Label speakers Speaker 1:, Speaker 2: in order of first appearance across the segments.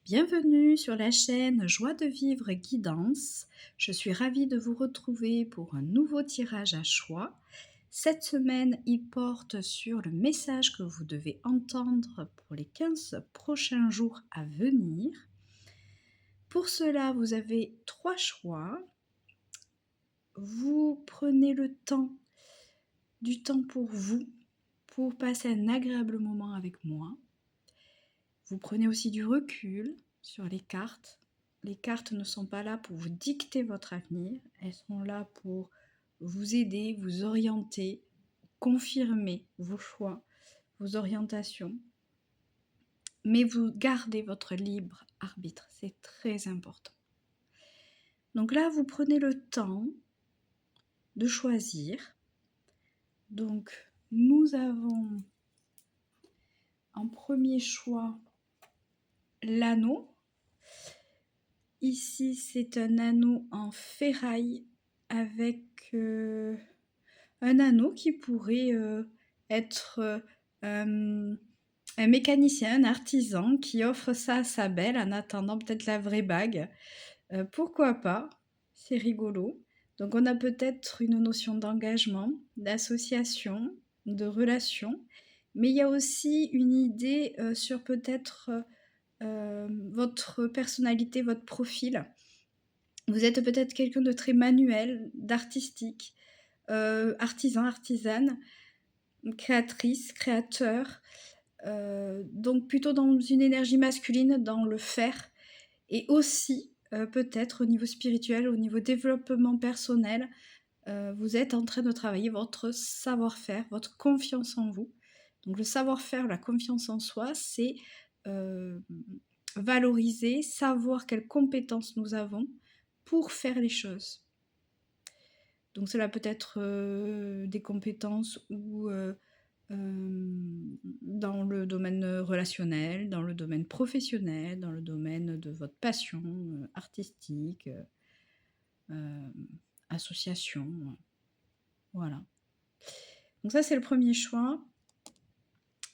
Speaker 1: Bienvenue sur la chaîne Joie de vivre guidance. Je suis ravie de vous retrouver pour un nouveau tirage à choix. Cette semaine, il porte sur le message que vous devez entendre pour les 15 prochains jours à venir. Pour cela, vous avez 3 choix. Vous prenez du temps pour vous, pour passer un agréable moment avec moi. Vous prenez aussi du recul sur les cartes. Les cartes ne sont pas là pour vous dicter votre avenir, elles sont là pour vous aider, vous orienter, confirmer vos choix, vos orientations. Mais vous gardez votre libre arbitre, c'est très important. Donc là, vous prenez le temps de choisir. Donc, nous avons en premier choix l'anneau. Ici, c'est un anneau en ferraille avec un anneau qui pourrait être un mécanicien, un artisan qui offre ça à sa belle en attendant peut-être la vraie bague. Pourquoi pas? C'est rigolo. Donc on a peut-être une notion d'engagement, d'association, de relation, mais il y a aussi une idée sur peut-être votre personnalité, votre profil. Vous êtes peut-être quelqu'un de très manuel, d'artistique, artisan, artisane, créatrice, créateur, donc plutôt dans une énergie masculine, dans le faire, et aussi peut-être au niveau spirituel, au niveau développement personnel, vous êtes en train de travailler votre savoir-faire, votre confiance en vous. Donc le savoir-faire, la confiance en soi, c'est valoriser, savoir quelles compétences nous avons pour faire les choses. Donc cela peut être des compétences ou dans le domaine relationnel, dans le domaine professionnel, dans le domaine de votre passion artistique, association, voilà. Donc ça, c'est le premier choix.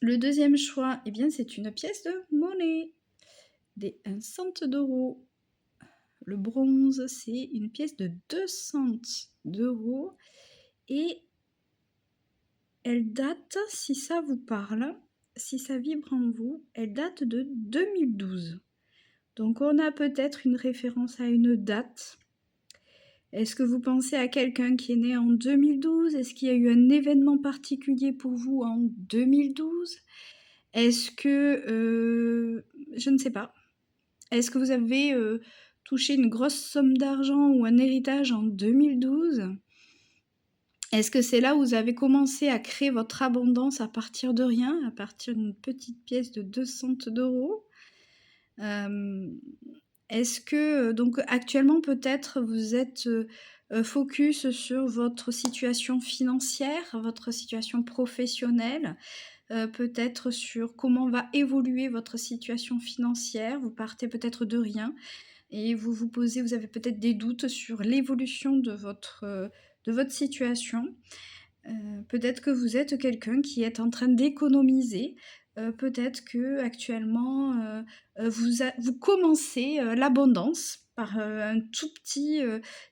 Speaker 1: Le deuxième choix, eh bien, c'est une pièce de monnaie, des 1 cent d'euros. Le bronze, c'est une pièce de 200 d'euros et elle date, si ça vous parle, si ça vibre en vous, elle date de 2012. Donc on a peut-être une référence à une date. Est-ce que vous pensez à quelqu'un qui est né en 2012? Est-ce qu'il y a eu un événement particulier pour vous en 2012? Est-ce que, je ne sais pas. Est-ce que vous avez touché une grosse somme d'argent ou un héritage en 2012? Est-ce que c'est là où vous avez commencé à créer votre abondance à partir de rien, à partir d'une petite pièce de 200 d'euros? Est-ce que donc actuellement peut-être vous êtes focus sur votre situation financière, votre situation professionnelle, peut-être sur comment va évoluer votre situation financière. Vous partez peut-être de rien et vous avez peut-être des doutes sur l'évolution de votre situation. Peut-être que vous êtes quelqu'un qui est en train d'économiser. Peut-être qu'actuellement, vous commencez l'abondance par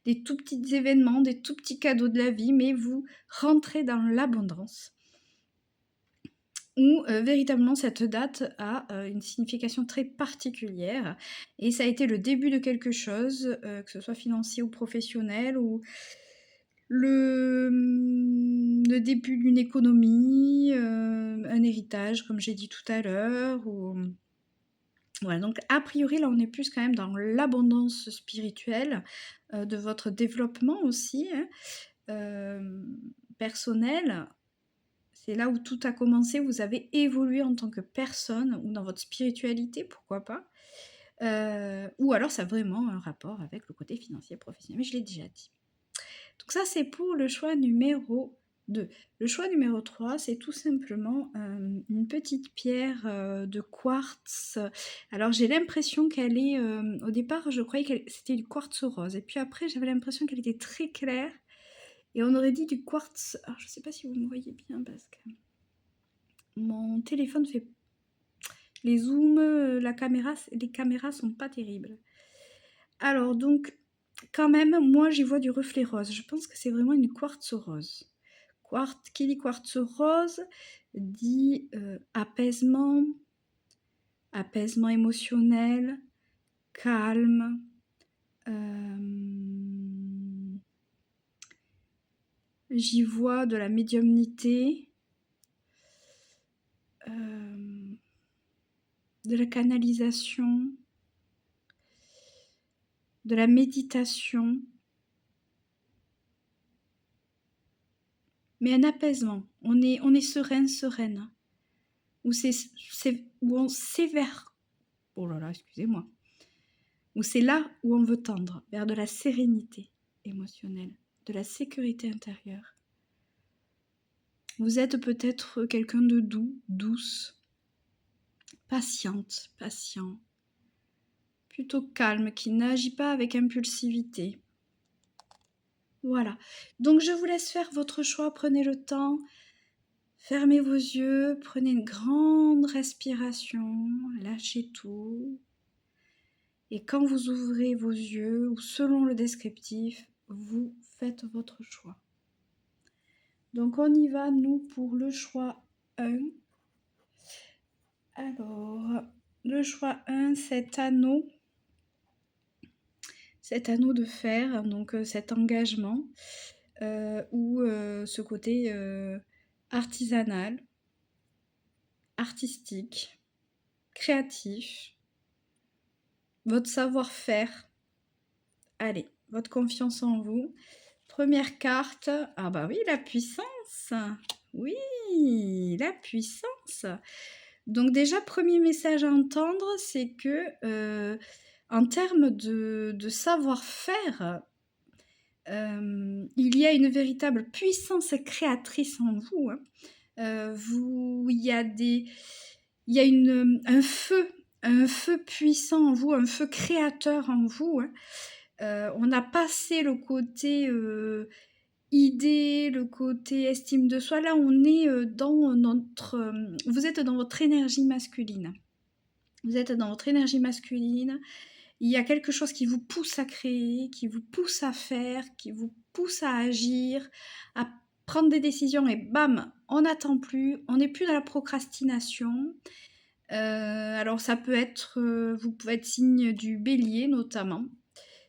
Speaker 1: des tout petits événements, des tout petits cadeaux de la vie, mais vous rentrez dans l'abondance. Où véritablement cette date a une signification très particulière et ça a été le début de quelque chose, que ce soit financier ou professionnel, ou le début d'une économie, un héritage comme j'ai dit tout à l'heure, ou voilà. Donc a priori là on est plus quand même dans l'abondance spirituelle, de votre développement aussi, hein, personnel. C'est là où tout a commencé, vous avez évolué en tant que personne ou dans votre spiritualité, pourquoi pas. Ou alors ça a vraiment un rapport avec le côté financier professionnel, mais je l'ai déjà dit. Donc ça, c'est pour le choix numéro 2. Le choix numéro 3, c'est tout simplement une petite pierre de quartz. Alors j'ai l'impression qu'elle est... au départ, je croyais que c'était du quartz rose. Et puis après, j'avais l'impression qu'elle était très claire. Et on aurait dit du quartz... Alors je sais pas si vous me voyez bien parce que mon téléphone fait... Les zooms, les caméras sont pas terribles. Alors donc, quand même, moi j'y vois du reflet rose. Je pense que c'est vraiment une quartz rose. Qui dit quartz rose dit apaisement, apaisement émotionnel, calme. J'y vois de la médiumnité, de la canalisation, de la méditation, mais un apaisement. On est serein, sereine. Où où on s'évère. Oh là là, excusez-moi. Où c'est là où on veut tendre, vers de la sérénité émotionnelle, de la sécurité intérieure. Vous êtes peut-être quelqu'un de doux, douce, patiente, patient, plutôt calme, qui n'agit pas avec impulsivité. Voilà. Donc je vous laisse faire votre choix, prenez le temps, fermez vos yeux, prenez une grande respiration, lâchez tout. Et quand vous ouvrez vos yeux, ou selon le descriptif, vous faites votre choix. Donc on y va, nous, pour le choix 1. Alors, le choix 1, cet anneau de fer, donc cet engagement, ou ce côté artisanal, artistique, créatif, votre savoir-faire, allez, votre confiance en vous. Première carte, ah bah oui, la puissance. Oui, la puissance. Donc déjà, premier message à entendre, c'est que en termes de savoir-faire, il y a une véritable puissance créatrice en vous. Il y a un feu puissant en vous, un feu créateur en vous. On a passé le côté idée, le côté estime de soi. Là, on est vous êtes dans votre énergie masculine. Vous êtes dans votre énergie masculine. Il y a quelque chose qui vous pousse à créer, qui vous pousse à faire, qui vous pousse à agir, à prendre des décisions et bam, on n'attend plus, on n'est plus dans la procrastination. Alors ça peut être, vous pouvez être signe du bélier notamment,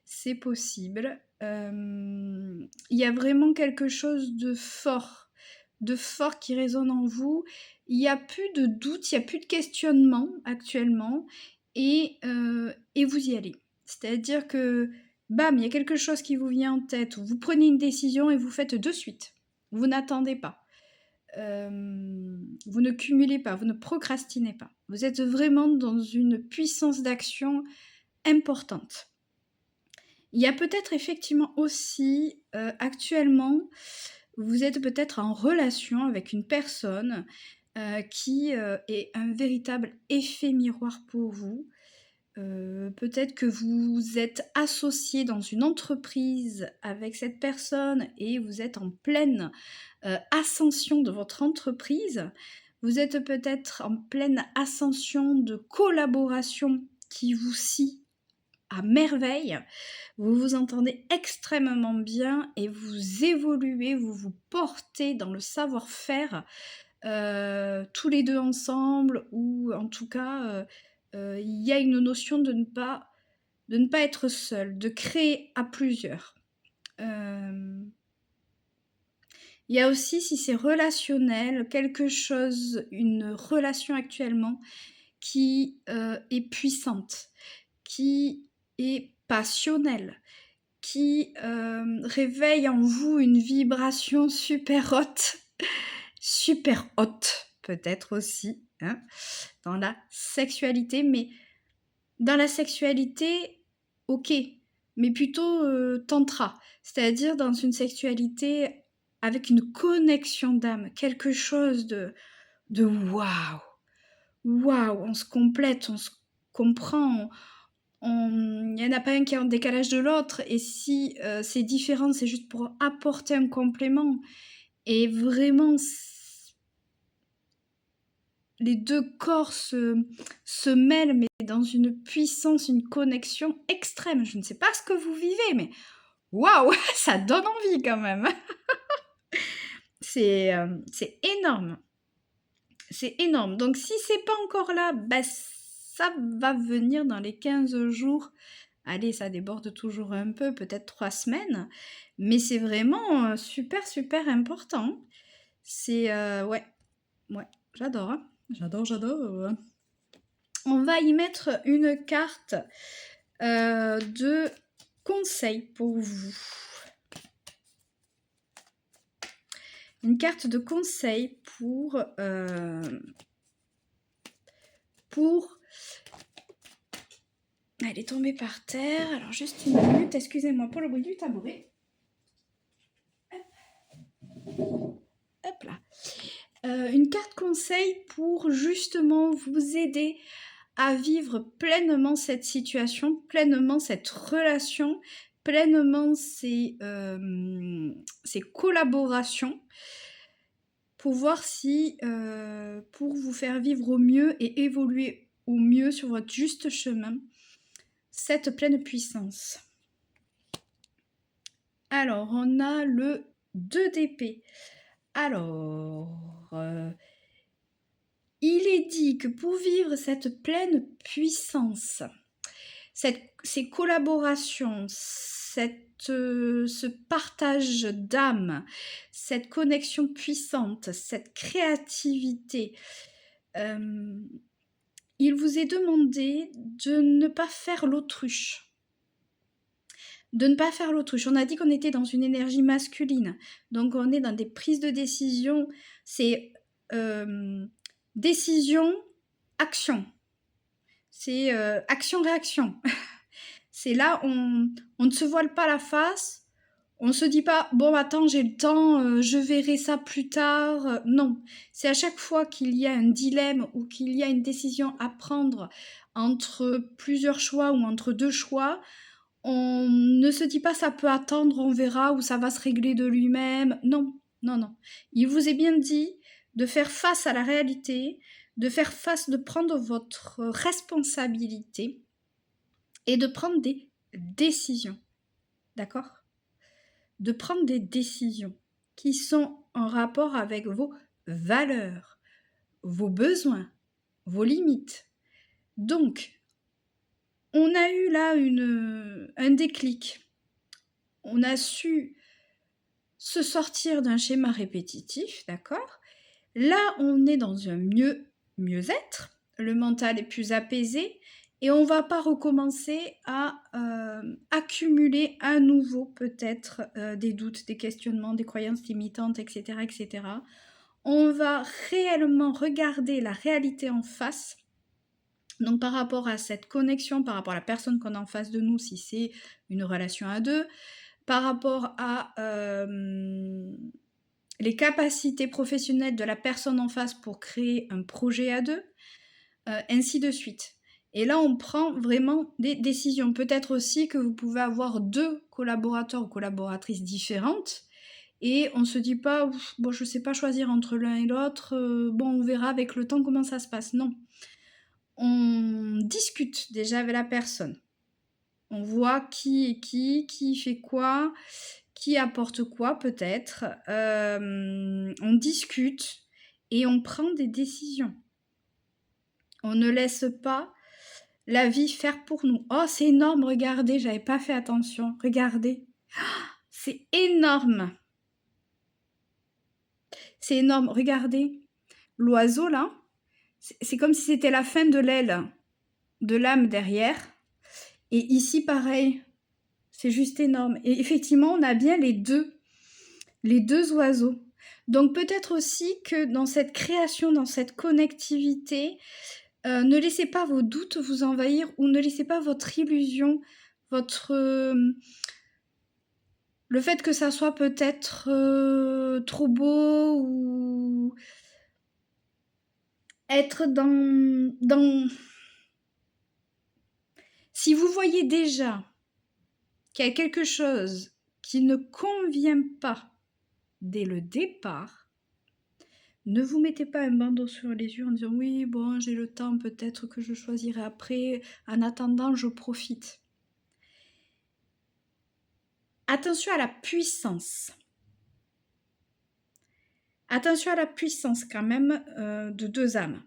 Speaker 1: c'est possible. Il y a vraiment quelque chose de fort qui résonne en vous. Il n'y a plus de doute, il n'y a plus de questionnement actuellement, et vous y allez. C'est-à-dire que, bam, il y a quelque chose qui vous vient en tête, vous prenez une décision et vous faites de suite. Vous n'attendez pas. Vous ne cumulez pas, vous ne procrastinez pas. Vous êtes vraiment dans une puissance d'action importante. Il y a peut-être effectivement aussi, actuellement, vous êtes peut-être en relation avec une personne qui est un véritable effet miroir pour vous. Peut-être que vous êtes associé dans une entreprise avec cette personne et vous êtes en pleine ascension de votre entreprise. Vous êtes peut-être en pleine ascension de collaboration qui vous scie à merveille. Vous vous entendez extrêmement bien et vous évoluez, vous vous portez dans le savoir-faire tous les deux ensemble, ou en tout cas il y a une notion de ne pas être seul, de créer à plusieurs. Il y a aussi, si c'est relationnel, une relation actuellement qui est puissante, qui est passionnelle, qui réveille en vous une vibration super haute peut-être aussi, hein, dans la sexualité, mais dans la sexualité, ok, mais plutôt tantra, c'est-à-dire dans une sexualité avec une connexion d'âme, quelque chose de waouh, on se complète, on se comprend, il n'y en a pas un qui est en décalage de l'autre, et si c'est différent, c'est juste pour apporter un complément. Et vraiment, les deux corps se mêlent, mais dans une puissance, une connexion extrême. Je ne sais pas ce que vous vivez, mais waouh, ça donne envie quand même. C'est énorme. C'est énorme. Donc si c'est pas encore là, bah, ça va venir dans les 15 jours. Allez, ça déborde toujours un peu, peut-être 3 semaines. Mais c'est vraiment super, super important. C'est... ouais, j'adore. Hein. J'adore. On va y mettre une carte de conseil pour vous. Une carte de conseil pour elle est tombée par terre. Alors, juste une minute. Excusez-moi pour le bruit du tabouret. Hop là. Une carte conseil pour justement vous aider à vivre pleinement cette situation, pleinement cette relation, pleinement ces collaborations pour voir si, pour vous faire vivre au mieux et évoluer au mieux sur votre juste chemin, cette pleine puissance. Alors, on a le 2 d'épée. Alors, il est dit que pour vivre cette pleine puissance, ces collaborations, ce partage d'âme, cette connexion puissante, cette créativité, il vous est demandé de ne pas faire l'autruche. De ne pas faire l'autruche. On a dit qu'on était dans une énergie masculine, donc on est dans des prises de décision, c'est décision, action. C'est action-réaction. C'est là, on ne se voile pas la face, on ne se dit pas « bon, attends, j'ai le temps, je verrai ça plus tard ». Non, c'est à chaque fois qu'il y a un dilemme ou qu'il y a une décision à prendre entre plusieurs choix ou entre deux choix, on ne se dit pas ça peut attendre, on verra, ou ça va se régler de lui-même. Non. Il vous est bien dit de faire face à la réalité, de prendre votre responsabilité et de prendre des décisions. D'accord ? De prendre des décisions qui sont en rapport avec vos valeurs, vos besoins, vos limites. Donc, on a eu là un déclic. On a su se sortir d'un schéma répétitif, d'accord ? Là, on est dans un mieux-être, le mental est plus apaisé et on ne va pas recommencer à accumuler à nouveau peut-être des doutes, des questionnements, des croyances limitantes, etc., etc. On va réellement regarder la réalité en face. Donc par rapport à cette connexion, par rapport à la personne qu'on a en face de nous, si c'est une relation à deux, par rapport à les capacités professionnelles de la personne en face pour créer un projet à deux, ainsi de suite. Et là, on prend vraiment des décisions. Peut-être aussi que vous pouvez avoir deux collaborateurs ou collaboratrices différentes et on ne se dit pas, bon, je ne sais pas choisir entre l'un et l'autre, bon, on verra avec le temps comment ça se passe. Non. On discute déjà avec la personne. On voit qui est qui fait quoi, qui apporte quoi peut-être. On discute et on prend des décisions. On ne laisse pas la vie faire pour nous. Oh, c'est énorme, regardez, j'avais pas fait attention. Regardez. C'est énorme. C'est énorme, regardez. L'oiseau là, c'est comme si c'était la fin de l'aile, de l'âme derrière. Et ici, pareil, c'est juste énorme. Et effectivement, on a bien les deux oiseaux. Donc peut-être aussi que dans cette création, dans cette connectivité, ne laissez pas vos doutes vous envahir ou ne laissez pas votre illusion, le fait que ça soit peut-être trop beau ou être dans... Si vous voyez déjà qu'il y a quelque chose qui ne convient pas dès le départ, Ne vous mettez pas un bandeau sur les yeux en disant oui, bon, j'ai le temps, peut-être que je choisirai après. En attendant, je profite. Attention à la puissance. Attention à la puissance quand même de 2 âmes.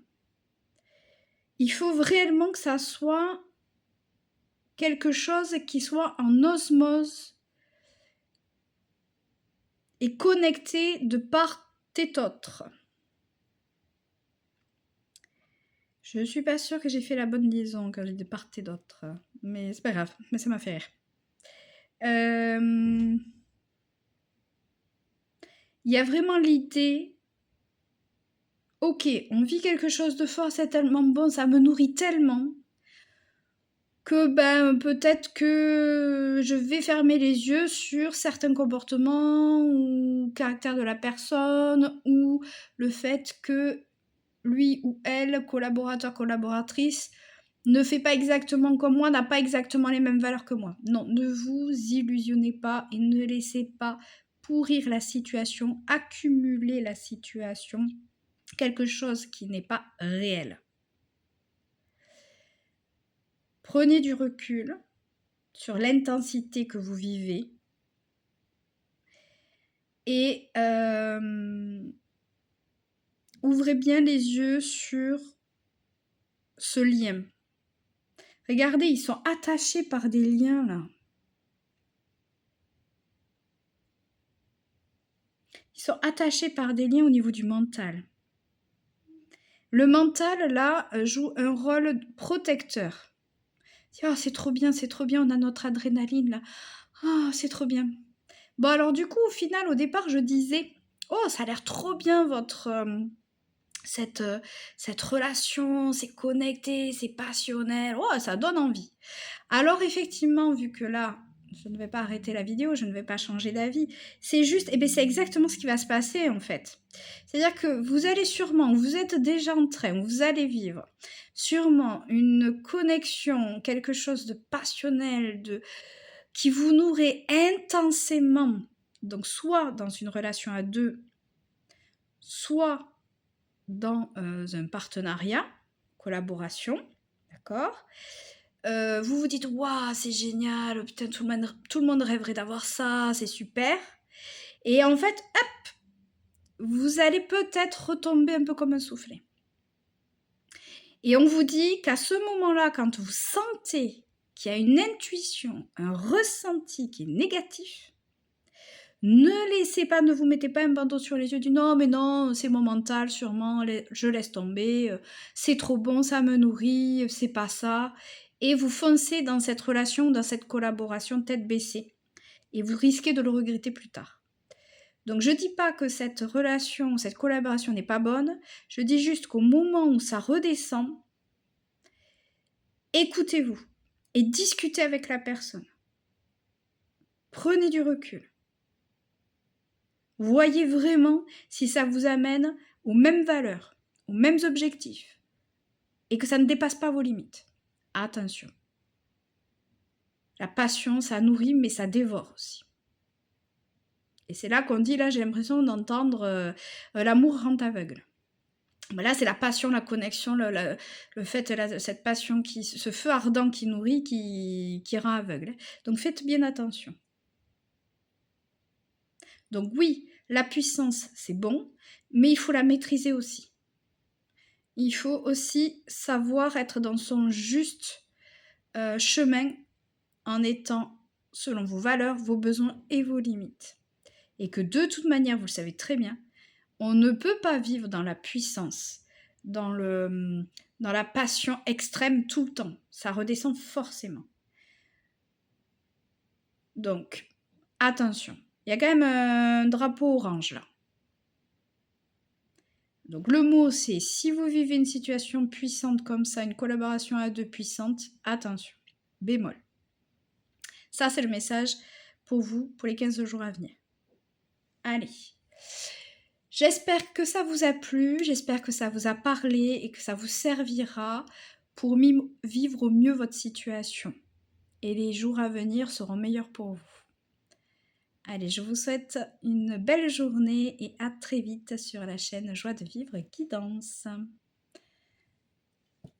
Speaker 1: Il faut réellement que ça soit quelque chose qui soit en osmose et connecté de part et d'autre. Je ne suis pas sûre que j'ai fait la bonne liaison quand j'ai dit de part et d'autre, mais c'est pas grave, mais ça m'a fait rire. Il y a vraiment l'idée, ok, on vit quelque chose de fort, c'est tellement bon, ça me nourrit tellement que peut-être que je vais fermer les yeux sur certains comportements ou caractères de la personne ou le fait que lui ou elle, collaborateur, collaboratrice, ne fait pas exactement comme moi, n'a pas exactement les mêmes valeurs que moi. Non, ne vous illusionnez pas et ne laissez pas pourrir la situation, accumuler la situation, quelque chose qui n'est pas réel. Prenez du recul sur l'intensité que vous vivez et ouvrez bien les yeux sur ce lien. Regardez, ils sont attachés par des liens là. Ils sont attachés par des liens au niveau du mental. Le mental là joue un rôle protecteur. Oh, c'est trop bien, on a notre adrénaline là. Ah, oh, c'est trop bien. Bon alors du coup au final au départ je disais oh ça a l'air trop bien votre cette relation, c'est connecté, c'est passionnel, oh ça donne envie. Alors effectivement vu que là je ne vais pas arrêter la vidéo, je ne vais pas changer d'avis, c'est juste, et bien c'est exactement ce qui va se passer en fait. C'est-à-dire que vous allez sûrement, vous êtes déjà en train, vous allez vivre sûrement une connexion, quelque chose de passionnel, qui vous nourrit intensément, donc soit dans une relation à deux, soit dans un partenariat, collaboration, d'accord, vous vous dites waouh c'est génial, putain tout le monde rêverait d'avoir ça, c'est super, et en fait hop, vous allez peut-être retomber un peu comme un soufflet. Et on vous dit qu'à ce moment-là, quand vous sentez qu'il y a une intuition, un ressenti qui est négatif, ne vous mettez pas un bandeau sur les yeux du non, mais non, c'est mon mental, sûrement, je laisse tomber, c'est trop bon, ça me nourrit, c'est pas ça. Et vous foncez dans cette relation, dans cette collaboration tête baissée. Et vous risquez de le regretter plus tard. Donc je dis pas que cette relation, cette collaboration n'est pas bonne, je dis juste qu'au moment où ça redescend, écoutez-vous et discutez avec la personne. Prenez du recul. Voyez vraiment si ça vous amène aux mêmes valeurs, aux mêmes objectifs et que ça ne dépasse pas vos limites. Attention. La passion, ça nourrit mais ça dévore aussi. Et c'est là qu'on dit, là j'ai l'impression d'entendre l'amour rend aveugle. Mais là c'est la passion, la connexion, le fait, cette passion, ce feu ardent qui nourrit, qui rend aveugle. Donc faites bien attention. Donc oui, la puissance c'est bon, mais il faut la maîtriser aussi. Il faut aussi savoir être dans son juste chemin en étant selon vos valeurs, vos besoins et vos limites. Et que de toute manière, vous le savez très bien, on ne peut pas vivre dans la puissance, dans la passion extrême tout le temps. Ça redescend forcément. Donc, attention. Il y a quand même un drapeau orange là. Donc le mot c'est si vous vivez une situation puissante comme ça, une collaboration à deux puissante, attention, bémol. Ça c'est le message pour vous pour les 15 jours à venir. Allez, j'espère que ça vous a plu, j'espère que ça vous a parlé et que ça vous servira pour vivre au mieux votre situation. Et les jours à venir seront meilleurs pour vous. Allez, je vous souhaite une belle journée et à très vite sur la chaîne Joie de Vivre Guidance.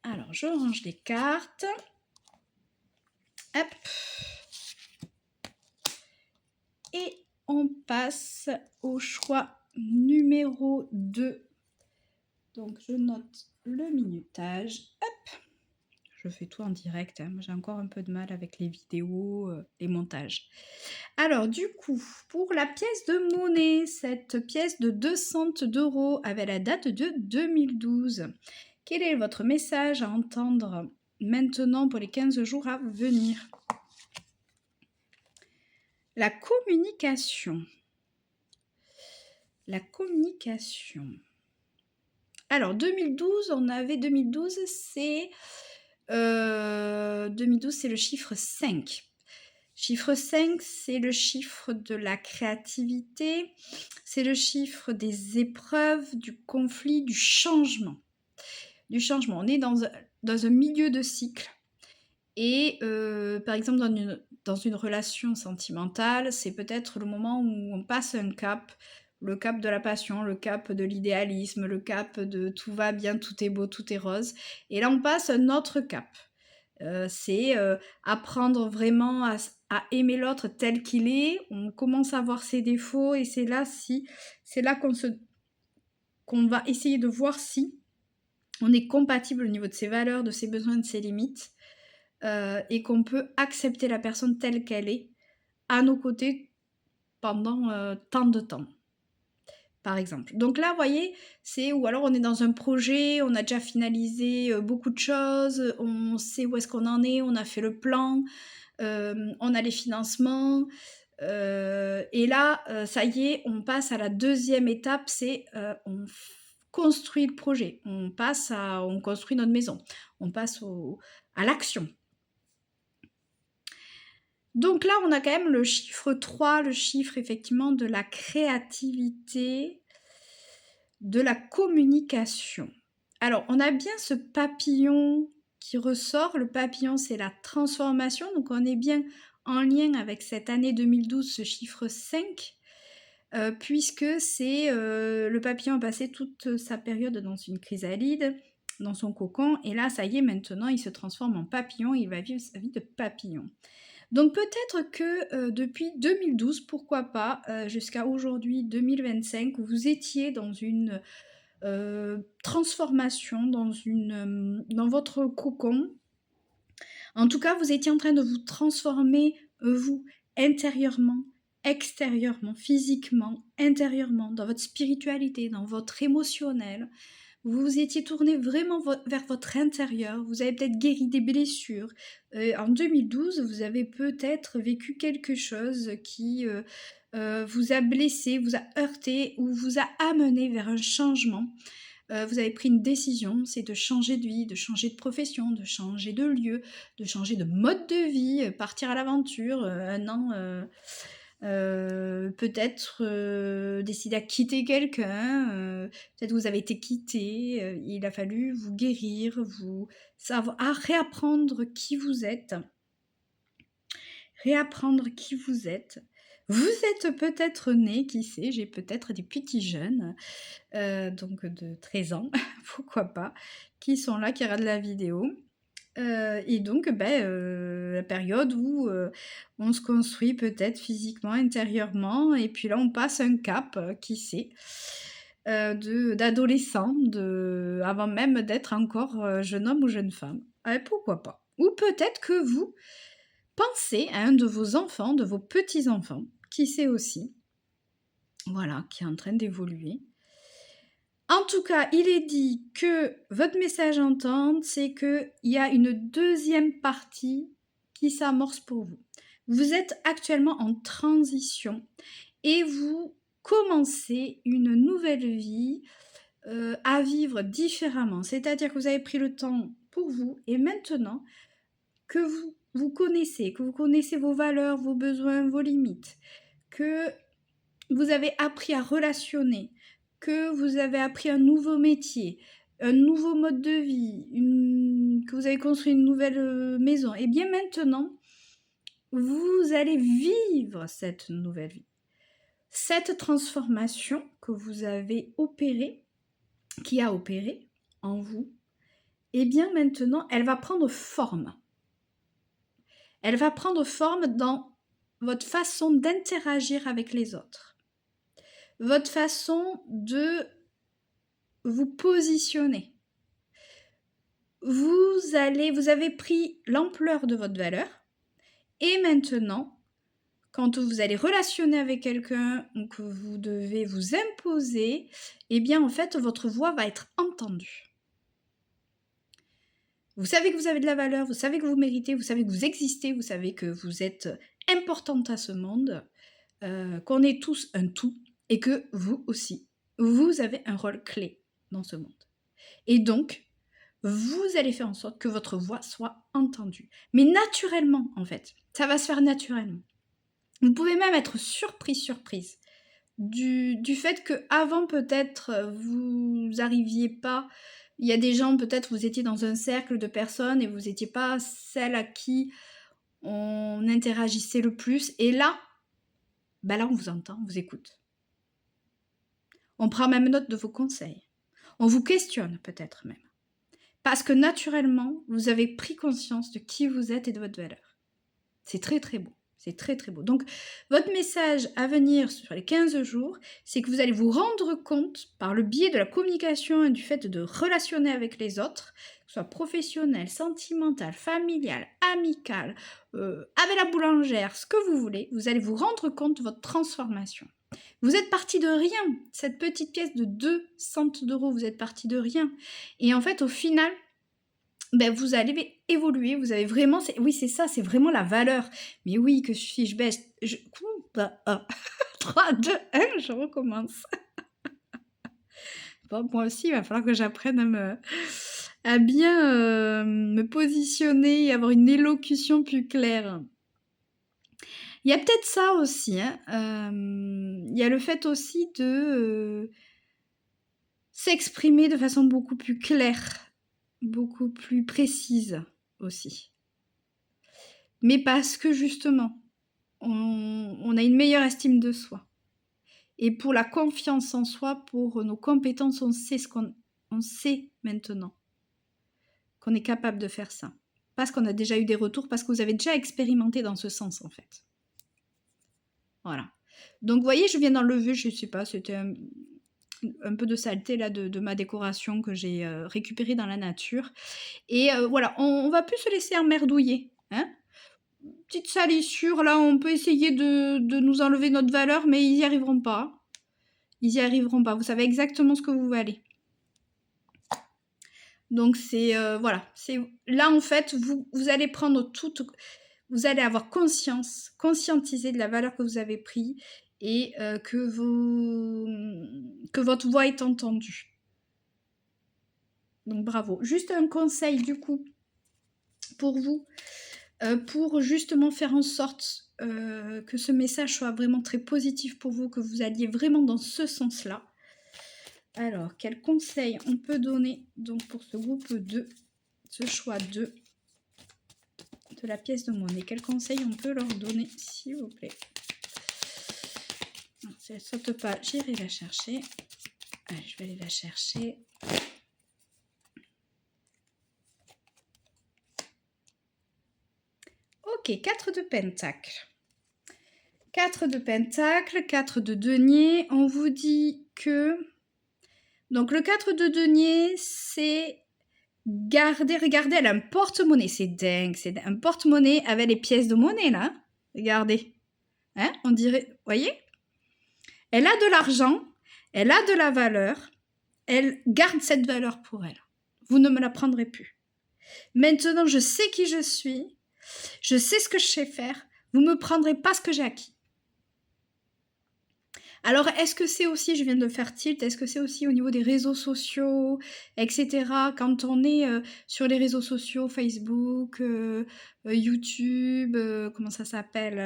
Speaker 1: Alors, je range les cartes. Hop. Et on passe au choix numéro 2. Donc, je note le minutage. Hop. Je fais tout en direct. Hein. J'ai encore un peu de mal avec les vidéos, les montages. Alors, du coup, pour la pièce de monnaie, cette pièce de 200 € avait la date de 2012. Quel est votre message à entendre maintenant pour les 15 jours à venir? La communication. La communication. Alors, 2012, on avait 2012, c'est 2012, c'est le chiffre 5. Chiffre 5, c'est le chiffre de la créativité, c'est le chiffre des épreuves, du conflit, du changement. Du changement. On est dans un milieu de cycle. Et par exemple, dans une relation sentimentale, c'est peut-être le moment où on passe un cap, le cap de la passion, le cap de l'idéalisme, le cap de tout va bien, tout est beau, tout est rose. Et là, on passe un autre cap. C'est apprendre vraiment à aimer l'autre tel qu'il est. On commence à voir ses défauts et c'est là qu'on va essayer de voir si on est compatible au niveau de ses valeurs, de ses besoins, de ses limites. Et qu'on peut accepter la personne telle qu'elle est à nos côtés pendant tant de temps, par exemple. Donc là, vous voyez, ou alors on est dans un projet, on a déjà finalisé beaucoup de choses, on sait où est-ce qu'on en est, on a fait le plan, on a les financements, et là, ça y est, on passe à la deuxième étape, c'est on construit le projet, on construit notre maison, on passe à l'action. Donc là, on a quand même le chiffre 3, le chiffre effectivement de la créativité, de la communication. Alors, on a bien ce papillon qui ressort. Le papillon, c'est la transformation. Donc, on est bien en lien avec cette année 2012, ce chiffre 5, puisque c'est le papillon a passé toute sa période dans une chrysalide, dans son cocon. Et là, ça y est, maintenant, il se transforme en papillon. Il va vivre sa vie de papillon. Donc peut-être que depuis 2012, pourquoi pas, jusqu'à aujourd'hui 2025, vous étiez dans une transformation, dans votre cocon. En tout cas, vous étiez en train de vous transformer, vous, intérieurement, extérieurement, physiquement, intérieurement, dans votre spiritualité, dans votre émotionnel. Vous vous étiez tourné vraiment vers votre intérieur, vous avez peut-être guéri des blessures. En 2012, vous avez peut-être vécu quelque chose qui vous a blessé, vous a heurté ou vous a amené vers un changement. Vous avez pris une décision, c'est de changer de vie, de changer de profession, de changer de lieu, de changer de mode de vie, partir à l'aventure, un an... peut-être décider à quitter quelqu'un, peut-être vous avez été quitté, il a fallu vous guérir, vous savoir, réapprendre qui vous êtes. Réapprendre qui vous êtes. Vous êtes peut-être né, qui sait, j'ai peut-être des petits jeunes, donc de 13 ans, pourquoi pas, qui sont là, qui regardent la vidéo. Et donc, la période où on se construit peut-être physiquement, intérieurement, et puis là, on passe un cap, qui sait, d'adolescent, avant même d'être encore jeune homme ou jeune femme. Pourquoi pas? Ou peut-être que vous pensez à un de vos enfants, de vos petits-enfants, qui sait aussi, voilà, qui est en train d'évoluer. En tout cas, il est dit que votre message à entendre, c'est qu'il y a une deuxième partie qui s'amorce pour vous. Vous êtes actuellement en transition et vous commencez une nouvelle vie à vivre différemment. C'est-à-dire que vous avez pris le temps pour vous et maintenant que vous connaissez vos valeurs, vos besoins, vos limites, que vous avez appris à relationner, que vous avez appris un nouveau métier, un nouveau mode de vie, que vous avez construit une nouvelle maison, et bien maintenant, vous allez vivre cette nouvelle vie. cette transformation que vous avez opérée, qui a opéré en vous, eh bien maintenant, elle va prendre forme. Elle va prendre forme dans votre façon d'interagir avec les autres, votre façon de vous positionner. Vous avez pris l'ampleur de votre valeur et maintenant, quand vous allez relationner avec quelqu'un ou que vous devez vous imposer, eh bien en fait, votre voix va être entendue. Vous savez que vous avez de la valeur, vous savez que vous méritez, vous savez que vous existez, vous savez que vous êtes importante à ce monde, qu'on est tous un tout et que vous aussi, vous avez un rôle clé dans ce monde. Et donc, vous allez faire en sorte que votre voix soit entendue. Mais naturellement, en fait. Ça va se faire naturellement. Vous pouvez même être surprise du fait que avant peut-être vous n'arriviez pas. Il y a des gens, peut-être vous étiez dans un cercle de personnes et vous n'étiez pas celle à qui on interagissait le plus. Et là, là on vous entend, on vous écoute. On prend même note de vos conseils. On vous questionne peut-être même. Parce que naturellement, vous avez pris conscience de qui vous êtes et de votre valeur. C'est très très beau. C'est très très beau. Donc, votre message à venir sur les 15 jours, c'est que vous allez vous rendre compte, par le biais de la communication et du fait de relationner avec les autres, que ce soit professionnel, sentimental, familial, amical, avec la boulangère, ce que vous voulez, vous allez vous rendre compte de votre transformation. Vous êtes parti de rien. Cette petite pièce de 200 €, vous êtes parti de rien. Et en fait, au final, vous allez évoluer, vous avez vraiment... Oui, c'est ça, c'est vraiment la valeur. Mais oui, que si je baisse... 3, 2, 1, je recommence. Bon, moi aussi, il va falloir que j'apprenne à bien me positionner et avoir une élocution plus claire. Il y a peut-être ça aussi. Il y a le fait aussi de s'exprimer de façon beaucoup plus claire, beaucoup plus précise aussi. Mais parce que justement, on a une meilleure estime de soi. Et pour la confiance en soi, pour nos compétences, on sait maintenant qu'on est capable de faire ça. Parce qu'on a déjà eu des retours, parce que vous avez déjà expérimenté dans ce sens en fait. Voilà. Donc vous voyez, je viens d'enlever, je sais pas, c'était un peu de saleté là de ma décoration que j'ai récupérée dans la nature. Et voilà, on va plus se laisser emmerdouiller. Hein, petite salissure, là, on peut essayer de nous enlever notre valeur, mais ils n'y arriveront pas. Ils n'y arriveront pas. Vous savez exactement ce que vous valez. Donc, c'est... voilà. Là, en fait, vous allez prendre toute... Vous allez avoir conscientiser de la valeur que vous avez prise et que votre voix est entendue. Donc, bravo. Juste un conseil, du coup, pour vous. Pour justement faire en sorte que ce message soit vraiment très positif pour vous, que vous alliez vraiment dans ce sens-là. Alors, quel conseil on peut donner donc pour ce groupe 2, ce choix 2 de la pièce de monnaie? Quel conseil on peut leur donner, s'il vous plaît? Non, si elle ne saute pas, j'irai la chercher. Allez, je vais aller la chercher. Ok, 4 de Pentacle. 4 de Pentacle, 4 de Denier. On vous dit que... Donc le 4 de Denier, c'est regardez, elle a un porte-monnaie. C'est dingue, c'est un porte-monnaie avec les pièces de monnaie, là. Regardez. Hein, on dirait... Voyez? Elle a de l'argent, elle a de la valeur, elle garde cette valeur pour elle. Vous ne me la prendrez plus. Maintenant, je sais qui je suis, je sais ce que je sais faire, vous ne me prendrez pas ce que j'ai acquis. Alors, est-ce que c'est aussi, je viens de faire tilt, est-ce que c'est aussi au niveau des réseaux sociaux, etc. Quand on est sur les réseaux sociaux, Facebook, YouTube, comment ça s'appelle,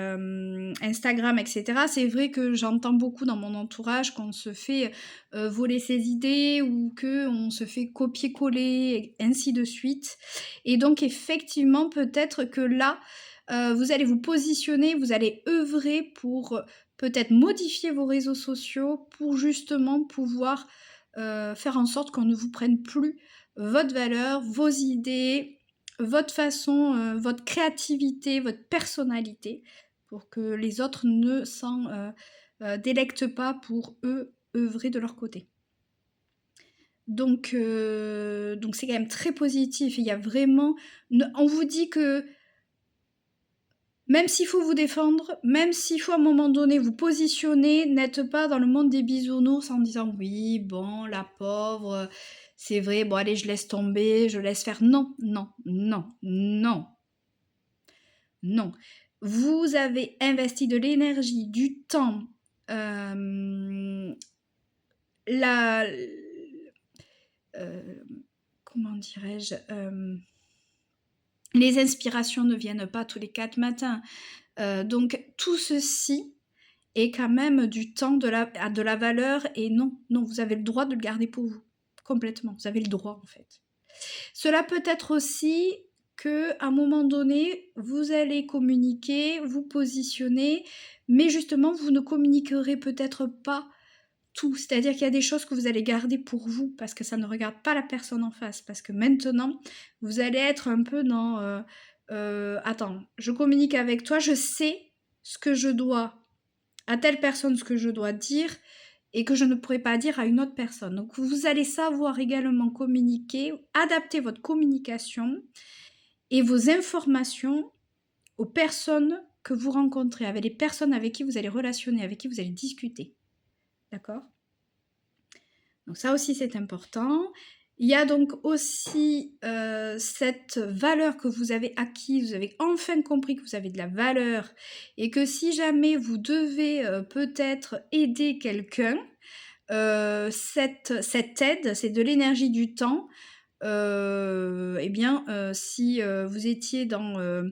Speaker 1: Instagram, etc. C'est vrai que j'entends beaucoup dans mon entourage qu'on se fait voler ses idées ou qu'on se fait copier-coller, et ainsi de suite. Et donc, effectivement, peut-être que là, vous allez vous positionner, vous allez œuvrer pour peut-être modifier vos réseaux sociaux pour justement pouvoir faire en sorte qu'on ne vous prenne plus votre valeur, vos idées, votre façon, votre créativité, votre personnalité, pour que les autres ne s'en délectent pas pour eux œuvrer de leur côté. Donc c'est quand même très positif. Il y a vraiment... On vous dit que même s'il faut vous défendre, même s'il faut à un moment donné vous positionner, n'êtes pas dans le monde des bisounours en disant oui, bon, la pauvre, c'est vrai, bon allez, je laisse tomber, je laisse faire. Non, non, non, non, non. Vous avez investi de l'énergie, du temps, la... comment dirais-je, les inspirations ne viennent pas tous les 4 matins. Donc tout ceci est quand même du temps, de la valeur, et non, vous avez le droit de le garder pour vous, complètement, vous avez le droit en fait. Cela peut être aussi qu'à un moment donné, vous allez communiquer, vous positionner, mais justement, vous ne communiquerez peut-être pas tout. C'est-à-dire qu'il y a des choses que vous allez garder pour vous, parce que ça ne regarde pas la personne en face. Parce que maintenant, vous allez être un peu dans... attends, je communique avec toi, je sais ce que je dois à telle personne, ce que je dois dire, et que je ne pourrais pas dire à une autre personne. Donc vous allez savoir également communiquer, adapter votre communication et vos informations aux personnes que vous rencontrez, avec les personnes avec qui vous allez relationner, avec qui vous allez discuter. D'accord ? Donc ça aussi c'est important. Il y a donc aussi cette valeur que vous avez acquise, vous avez enfin compris que vous avez de la valeur, et que si jamais vous devez peut-être aider quelqu'un, cette aide, c'est de l'énergie, du temps. Eh bien, si vous étiez dans...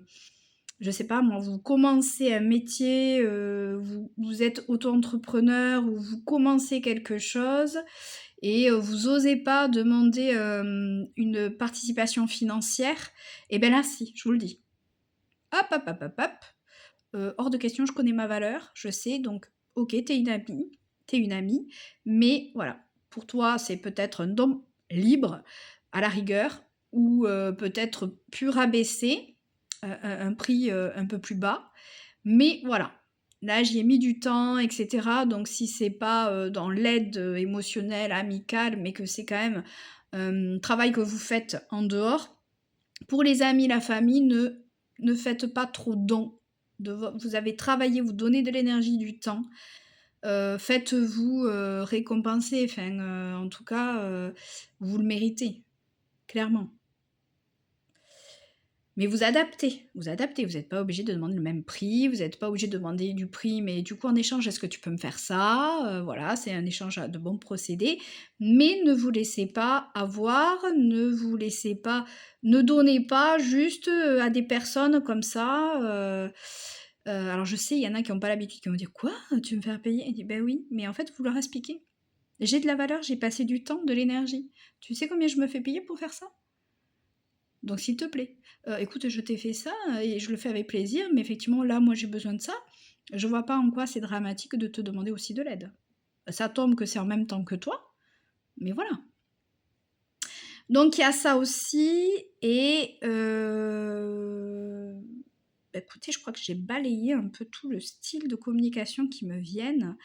Speaker 1: je sais pas moi, vous commencez un métier, vous êtes auto-entrepreneur, ou vous commencez quelque chose, et vous osez pas demander une participation financière, et bien là, si, je vous le dis. Hop, hop, hop, hop, hop. Hors de question, je connais ma valeur, je sais, donc ok, t'es une amie, mais voilà, pour toi, c'est peut-être un don libre, à la rigueur, ou peut-être plus rabaissé, un prix un peu plus bas, mais voilà. Là, j'y ai mis du temps, etc. Donc, si c'est pas dans l'aide émotionnelle, amicale, mais que c'est quand même un travail que vous faites en dehors, pour les amis, la famille, ne faites pas trop de dons. Vous avez travaillé, vous donnez de l'énergie, du temps. Faites-vous récompenser. Enfin, en tout cas, vous le méritez, clairement. Mais vous adaptez, vous n'êtes pas obligé de demander le même prix, vous n'êtes pas obligé de demander du prix, mais du coup en échange, est-ce que tu peux me faire ça? Voilà, c'est un échange de bons procédés, mais ne vous laissez pas avoir, ne donnez pas juste à des personnes comme ça. Alors je sais, il y en a qui n'ont pas l'habitude, qui vont dire quoi? Tu veux me faire payer? Et dit ben oui, mais en fait vous leur expliquez. J'ai de la valeur, j'ai passé du temps, de l'énergie. Tu sais combien je me fais payer pour faire ça? Donc s'il te plaît, écoute, je t'ai fait ça et je le fais avec plaisir, mais effectivement là, moi j'ai besoin de ça. Je vois pas en quoi c'est dramatique de te demander aussi de l'aide. Ça tombe que c'est en même temps que toi, mais voilà. Donc il y a ça aussi, et écoutez, je crois que j'ai balayé un peu tout le style de communication qui me viennent.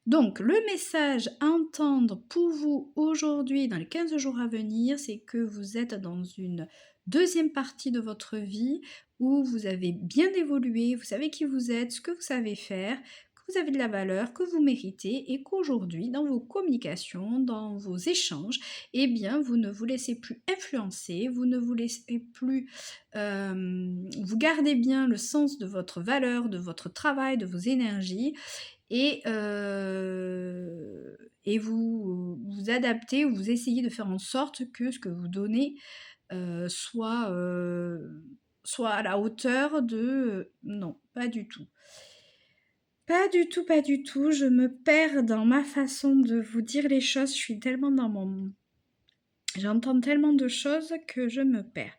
Speaker 1: Donc, le message à entendre pour vous aujourd'hui, dans les 15 jours à venir, c'est que vous êtes dans une deuxième partie de votre vie où vous avez bien évolué, vous savez qui vous êtes, ce que vous savez faire, que vous avez de la valeur, que vous méritez, et qu'aujourd'hui, dans vos communications, dans vos échanges, eh bien, vous ne vous laissez plus influencer, vous ne vous laissez plus... vous gardez bien le sens de votre valeur, de votre travail, de vos énergies, et vous adaptez, ou vous essayez de faire en sorte que ce que vous donnez soit à la hauteur de... Non, pas du tout. Pas du tout, pas du tout. Je me perds dans ma façon de vous dire les choses. Je suis tellement dans mon... J'entends tellement de choses que je me perds.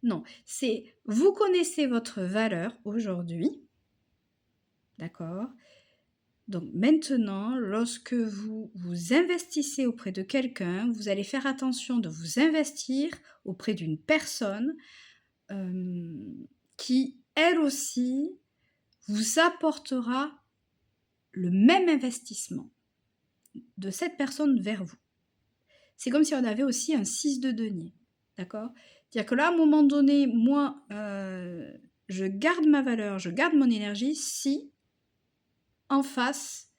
Speaker 1: Non, c'est vous connaissez votre valeur aujourd'hui, d'accord? Donc maintenant, lorsque vous vous investissez auprès de quelqu'un, vous allez faire attention de vous investir auprès d'une personne qui, elle aussi, vous apportera le même investissement de cette personne vers vous. C'est comme si on avait aussi un 6 de denier, d'accord? C'est-à-dire que là, à un moment donné, moi, je garde ma valeur, je garde mon énergie si, en face,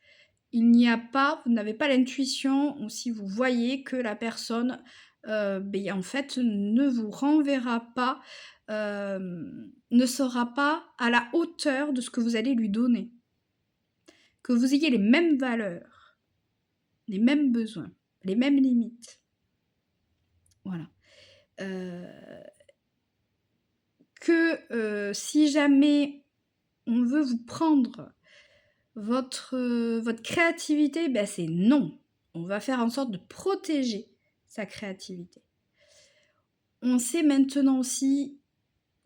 Speaker 1: il n'y a pas, vous n'avez pas l'intuition, ou si vous voyez que la personne, en fait, ne vous renverra pas, ne sera pas à la hauteur de ce que vous allez lui donner. Que vous ayez les mêmes valeurs, les mêmes besoins, les mêmes limites. Voilà. Si jamais on veut vous prendre votre créativité, ben c'est non. On va faire en sorte de protéger sa créativité. On sait maintenant aussi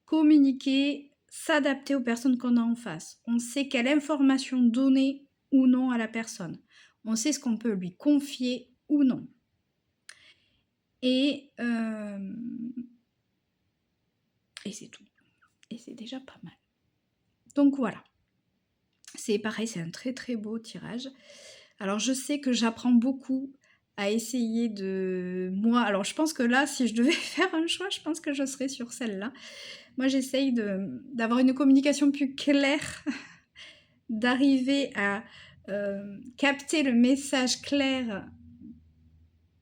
Speaker 1: communiquer, s'adapter aux personnes qu'on a en face. On sait quelle information donner ou non à la personne. On sait ce qu'on peut lui confier ou non. Et c'est tout. Et c'est déjà pas mal. Donc voilà. C'est pareil, c'est un très très beau tirage. Alors je sais que j'apprends beaucoup à essayer de... Moi, alors je pense que là, si je devais faire un choix, je pense que je serais sur celle-là. Moi, j'essaye d'avoir une communication plus claire, d'arriver à capter le message clair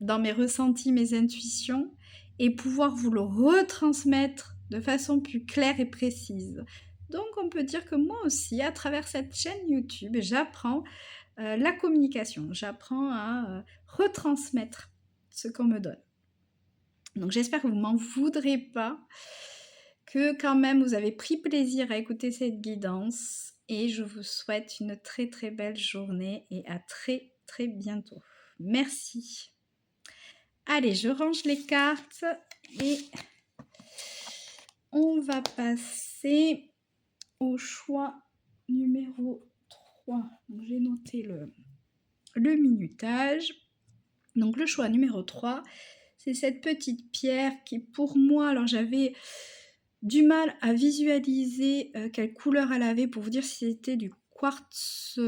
Speaker 1: dans mes ressentis, mes intuitions, et pouvoir vous le retransmettre de façon plus claire et précise. Donc on peut dire que moi aussi, à travers cette chaîne YouTube, j'apprends la communication, j'apprends à retransmettre ce qu'on me donne. Donc j'espère que vous m'en voudrez pas, que quand même vous avez pris plaisir à écouter cette guidance, et je vous souhaite une très très belle journée et à très très bientôt. Merci. Allez, je range les cartes et on va passer au choix numéro 3. J'ai noté le minutage. Donc le choix numéro 3, c'est cette petite pierre qui pour moi, alors j'avais du mal à visualiser quelle couleur elle avait pour vous dire si c'était du quartz,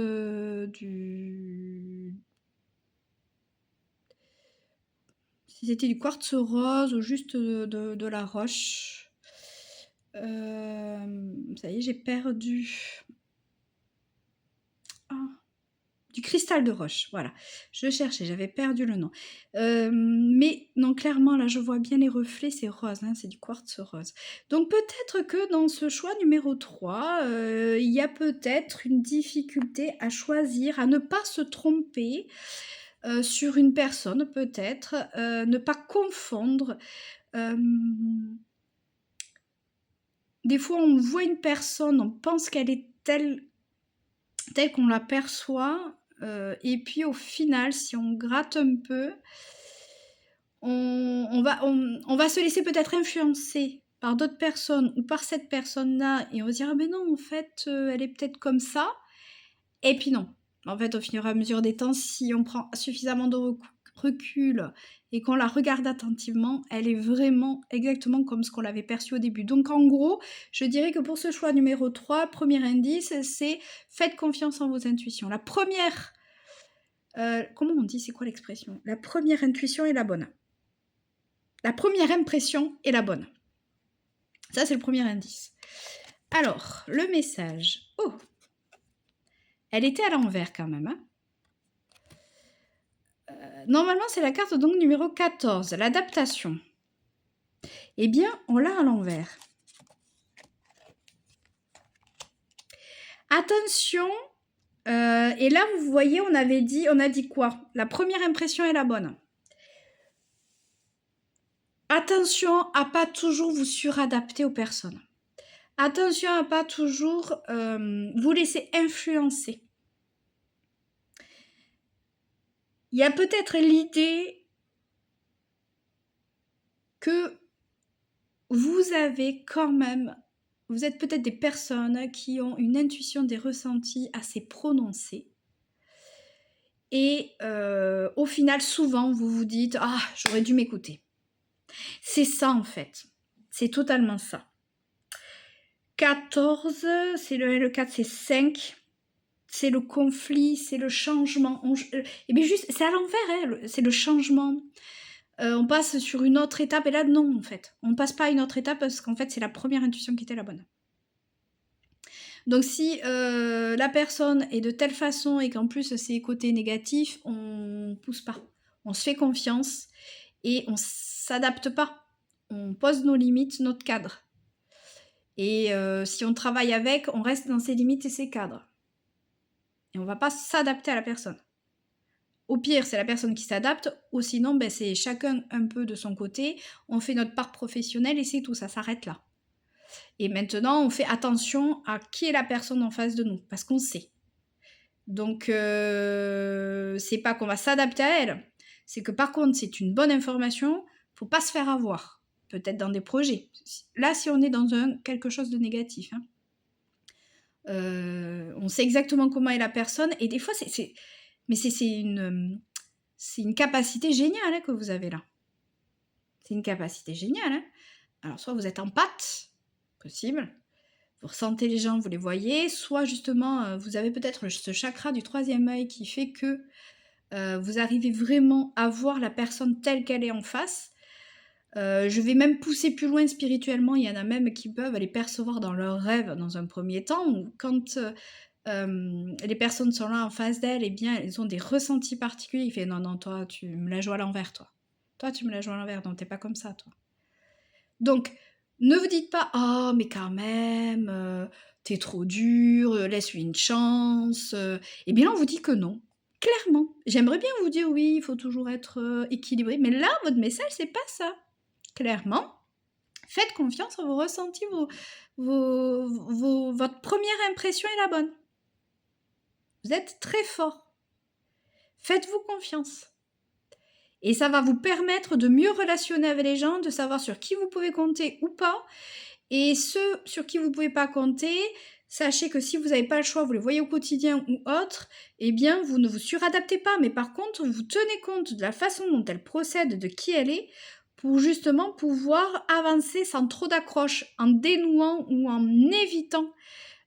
Speaker 1: si c'était du quartz rose ou juste de la roche. Ça y est, j'ai perdu. Ah, du cristal de roche, voilà. Je cherchais, j'avais perdu le nom. Mais non, clairement, là, je vois bien les reflets, c'est rose, hein, c'est du quartz rose. Donc peut-être que dans ce choix numéro 3, il y a peut-être une difficulté à choisir, à ne pas se tromper sur une personne, peut-être, ne pas confondre. Des fois, on voit une personne, on pense qu'elle est telle qu'on l'aperçoit, et puis au final, si on gratte un peu, on va se laisser peut-être influencer par d'autres personnes ou par cette personne-là, et on va se dire: «Ah mais non, en fait, elle est peut-être comme ça», et puis non. En fait, au fur et à mesure des temps, si on prend suffisamment de recul et qu'on la regarde attentivement, elle est vraiment exactement comme ce qu'on l'avait perçu au début. Donc en gros, je dirais que pour ce choix numéro 3, premier indice, c'est faites confiance en vos intuitions. La première... comment on dit? C'est quoi l'expression? La première intuition est la bonne. La première impression est la bonne. Ça, c'est le premier indice. Alors, le message. Oh! Elle était à l'envers quand même, hein. Normalement, c'est la carte donc numéro 14, l'adaptation. Eh bien, on l'a à l'envers. Attention, et là, vous voyez, on a dit quoi? La première impression est la bonne. Attention à pas toujours vous suradapter aux personnes. Attention à pas toujours vous laisser influencer. Il y a peut-être l'idée que vous avez quand même, vous êtes peut-être des personnes qui ont une intuition des ressentis assez prononcée. Et au final, souvent, vous vous dites: «Ah, j'aurais dû m'écouter». C'est ça, en fait. C'est totalement ça. 14, c'est le 4, c'est 5. C'est le conflit, c'est le changement. Et bien juste, c'est à l'envers, hein, c'est le changement. On passe sur une autre étape, et là, non, en fait. On ne passe pas à une autre étape parce qu'en fait, c'est la première intuition qui était la bonne. Donc si la personne est de telle façon et qu'en plus c'est côté négatif, on pousse pas. On se fait confiance et on s'adapte pas. On pose nos limites, notre cadre. Et si on travaille avec, on reste dans ses limites et ses cadres. Et on va pas s'adapter à la personne. Au pire, c'est la personne qui s'adapte, ou sinon, ben, c'est chacun un peu de son côté, on fait notre part professionnelle et c'est tout, ça s'arrête là. Et maintenant, on fait attention à qui est la personne en face de nous, parce qu'on sait. Donc, c'est pas qu'on va s'adapter à elle, c'est que par contre, c'est une bonne information, faut pas se faire avoir. Peut-être dans des projets. Là, si on est dans quelque chose de négatif. Hein. On sait exactement comment est la personne, et des fois, c'est une capacité géniale hein, que vous avez là. C'est une capacité géniale. Hein. Alors, soit vous êtes en pâte, possible, vous ressentez les gens, vous les voyez, soit justement, vous avez peut-être ce chakra du 3e œil qui fait que vous arrivez vraiment à voir la personne telle qu'elle est en face. Je vais même pousser plus loin spirituellement, il y en a même qui peuvent les percevoir dans leurs rêves dans un premier temps, ou quand les personnes sont là en face d'elles, eh bien, elles ont des ressentis particuliers. Il fait non, toi, tu me la joues à l'envers, toi. Toi, tu me la joues à l'envers, non, t'es pas comme ça, toi. Donc, ne vous dites pas, oh, mais quand même, t'es trop dur, laisse-lui une chance. Eh bien, on vous dit que non. Clairement. J'aimerais bien vous dire, oui, il faut toujours être équilibré, mais là, votre message, c'est pas ça. Clairement, faites confiance à vos ressentis, votre première impression est la bonne. Vous êtes très fort. Faites-vous confiance. Et ça va vous permettre de mieux relationner avec les gens, de savoir sur qui vous pouvez compter ou pas. Et ceux sur qui vous ne pouvez pas compter, sachez que si vous n'avez pas le choix, vous les voyez au quotidien ou autre, eh bien, vous ne vous suradaptez pas. Mais par contre, vous tenez compte de la façon dont elle procède, de qui elle est, pour justement pouvoir avancer sans trop d'accroche, en dénouant ou en évitant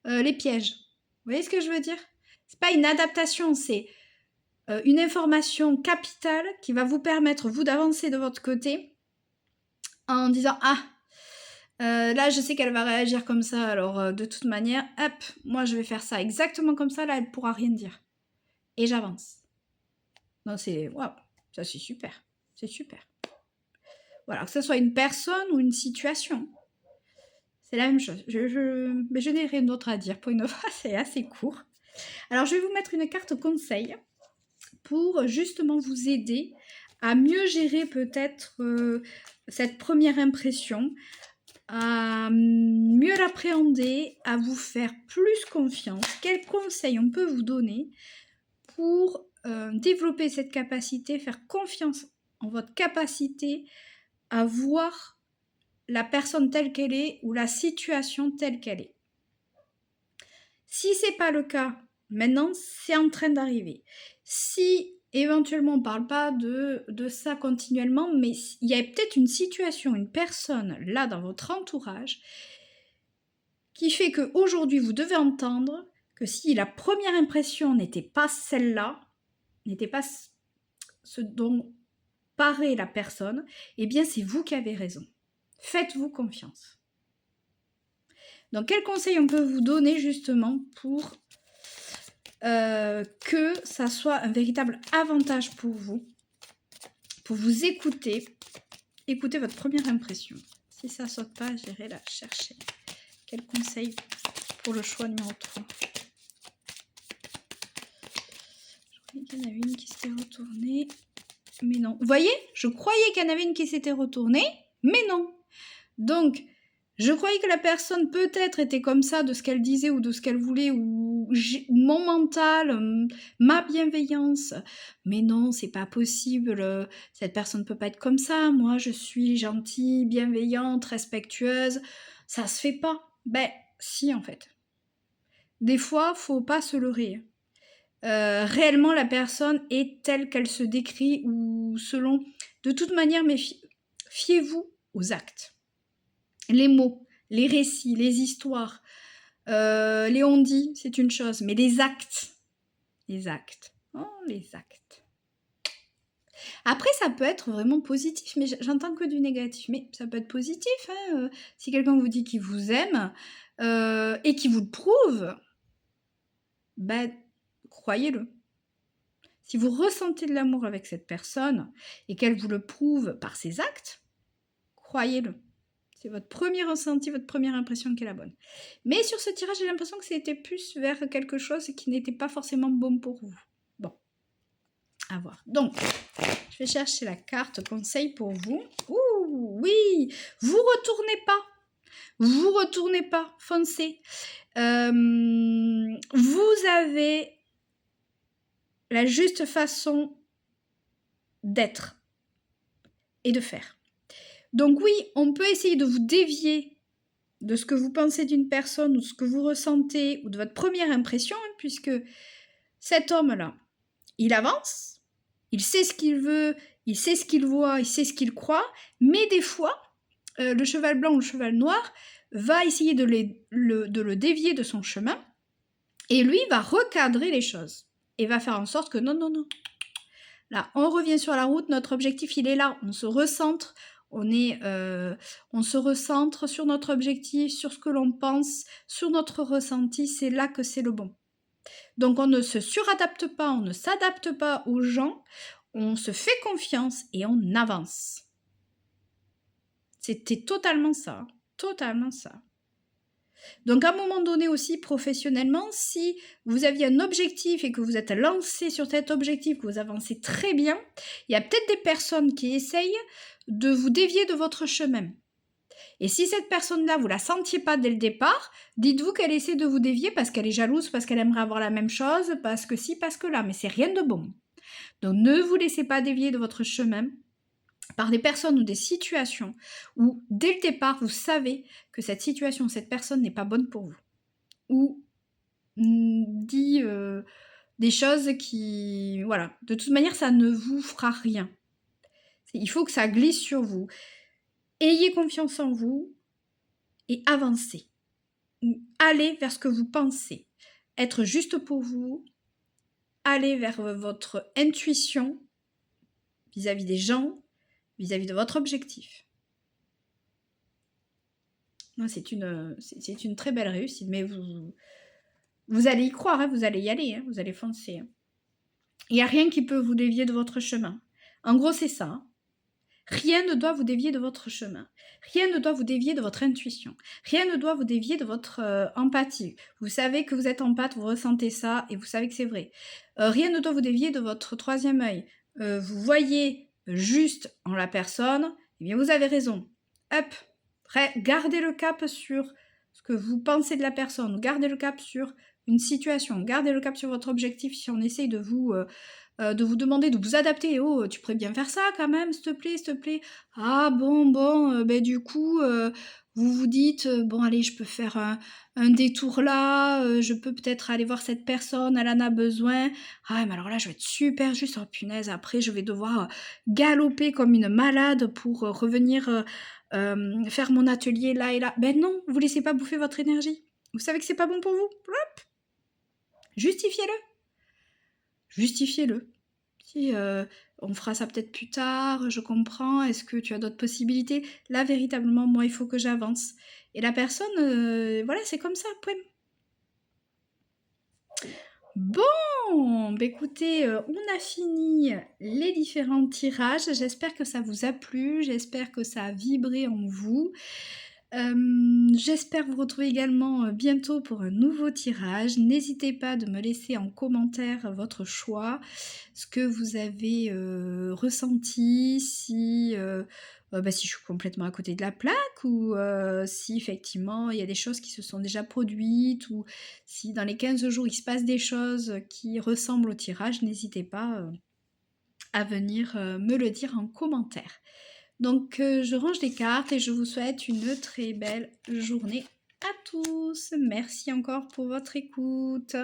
Speaker 1: les pièges. Vous voyez ce que je veux dire? C'est pas une adaptation, c'est une information capitale qui va vous permettre, vous, d'avancer de votre côté en disant « Ah, là, je sais qu'elle va réagir comme ça, alors de toute manière, hop, moi je vais faire ça exactement comme ça, là, elle pourra rien dire. » Et j'avance. Non, c'est... Waouh, ça c'est super. C'est super. Voilà, que ce soit une personne ou une situation. C'est la même chose. Mais je n'ai rien d'autre à dire. Pour une fois, c'est assez court. Alors, je vais vous mettre une carte conseil pour justement vous aider à mieux gérer peut-être cette première impression, à mieux l'appréhender, à vous faire plus confiance. Quels conseils on peut vous donner pour développer cette capacité, faire confiance en votre capacité à voir la personne telle qu'elle est ou la situation telle qu'elle est. Si c'est pas le cas, maintenant c'est en train d'arriver. Si éventuellement on ne parle pas de ça continuellement, mais il y a peut-être une situation, une personne là dans votre entourage qui fait qu'aujourd'hui vous devez entendre que si la première impression n'était pas celle-là, n'était pas ce dont paraît la personne, eh bien c'est vous qui avez raison. Faites-vous confiance. Donc quel conseil on peut vous donner justement pour que ça soit un véritable avantage pour vous écouter votre première impression. Si ça saute pas, j'irai la chercher. Quel conseil pour le choix numéro 3? Je croyais qu'il y en avait une qui s'était retournée, mais non. Vous voyez, je croyais qu'il y en avait une qui s'était retournée, mais non. Donc, Je croyais que la personne peut-être était comme ça de ce qu'elle disait ou de ce qu'elle voulait ou mon mental, ma bienveillance. Mais non, c'est pas possible. Cette personne peut pas être comme ça. Moi, je suis gentille, bienveillante, respectueuse. Ça se fait pas. Ben, si, en fait. Des fois, faut pas se leurrer. Réellement, la personne est telle qu'elle se décrit ou selon... De toute manière, fiez-vous aux actes. Les mots, les récits, les histoires, les on-dit, c'est une chose, mais les actes, les actes. Après, ça peut être vraiment positif, mais j'entends que du négatif. Mais ça peut être positif, hein, si quelqu'un vous dit qu'il vous aime et qu'il vous le prouve, ben, croyez-le. Si vous ressentez de l'amour avec cette personne et qu'elle vous le prouve par ses actes, croyez-le. C'est votre premier ressenti, votre première impression qui est la bonne. Mais sur ce tirage, j'ai l'impression que c'était plus vers quelque chose qui n'était pas forcément bon pour vous. Bon, à voir. Donc, je vais chercher la carte conseil pour vous. Ouh, oui, vous retournez pas. Vous retournez pas, foncez. Vous avez la juste façon d'être et de faire. Donc oui, on peut essayer de vous dévier de ce que vous pensez d'une personne ou de ce que vous ressentez ou de votre première impression, hein, puisque cet homme-là, il avance, il sait ce qu'il veut, il sait ce qu'il voit, il sait ce qu'il croit, mais des fois, le cheval blanc ou le cheval noir va essayer de le dévier de son chemin et lui va recadrer les choses et va faire en sorte que non, là, on revient sur la route, notre objectif, il est là, on se recentre, on se recentre sur notre objectif, sur ce que l'on pense, sur notre ressenti, c'est là que c'est le bon. Donc on ne se suradapte pas, on ne s'adapte pas aux gens, on se fait confiance et on avance. C'était totalement ça, totalement ça. Donc à un moment donné aussi, professionnellement, si vous aviez un objectif et que vous êtes lancé sur cet objectif, que vous avancez très bien, il y a peut-être des personnes qui essayent de vous dévier de votre chemin. Et si cette personne-là, vous la sentiez pas dès le départ, dites-vous qu'elle essaie de vous dévier parce qu'elle est jalouse, parce qu'elle aimerait avoir la même chose, parce que si, parce que là, mais c'est rien de bon. Donc ne vous laissez pas dévier de votre chemin par des personnes ou des situations où, dès le départ, vous savez que cette situation, cette personne n'est pas bonne pour vous. Ou dit des choses qui... Voilà, de toute manière, ça ne vous fera rien. Il faut que ça glisse sur vous. Ayez confiance en vous et avancez. Allez vers ce que vous pensez. Être juste pour vous. Allez vers votre intuition vis-à-vis des gens, vis-à-vis de votre objectif. C'est une très belle réussite, mais vous allez y croire, hein, vous allez y aller, hein, vous allez foncer. Il n'y a rien qui peut vous dévier de votre chemin. En gros, c'est ça. Hein. Rien ne doit vous dévier de votre chemin. Rien ne doit vous dévier de votre intuition. Rien ne doit vous dévier de votre empathie. Vous savez que vous êtes empathe, vous ressentez ça et vous savez que c'est vrai. Rien ne doit vous dévier de votre troisième œil. Vous voyez juste en la personne, eh bien vous avez raison. Hop, gardez le cap sur ce que vous pensez de la personne. Gardez le cap sur une situation. Gardez le cap sur votre objectif si on essaye de vous demander de vous adapter. Oh, tu pourrais bien faire ça quand même, s'il te plaît. Ah bon, du coup, vous vous dites, bon allez, je peux faire un détour là, je peux peut-être aller voir cette personne, elle en a besoin. Ah mais alors là, je vais être super juste, oh punaise, après je vais devoir galoper comme une malade pour revenir faire mon atelier là et là. Ben non, vous laissez pas bouffer votre énergie. Vous savez que c'est pas bon pour vous. Hop. Justifiez-le. Justifiez-le. Si on fera ça peut-être plus tard, je comprends, est-ce que tu as d'autres possibilités? Là, véritablement, moi, il faut que j'avance. Et la personne, voilà, c'est comme ça, point. Bon, écoutez, on a fini les différents tirages. J'espère que ça vous a plu, j'espère que ça a vibré en vous. J'espère vous retrouver également, bientôt pour un nouveau tirage. N'hésitez pas de me laisser en commentaire votre choix, ce que vous avez, ressenti, si je suis complètement à côté de la plaque ou si effectivement il y a des choses qui se sont déjà produites ou si dans les 15 jours il se passe des choses qui ressemblent au tirage, n'hésitez pas, à venir, me le dire en commentaire. Donc je range les cartes et je vous souhaite une très belle journée à tous. Merci encore pour votre écoute.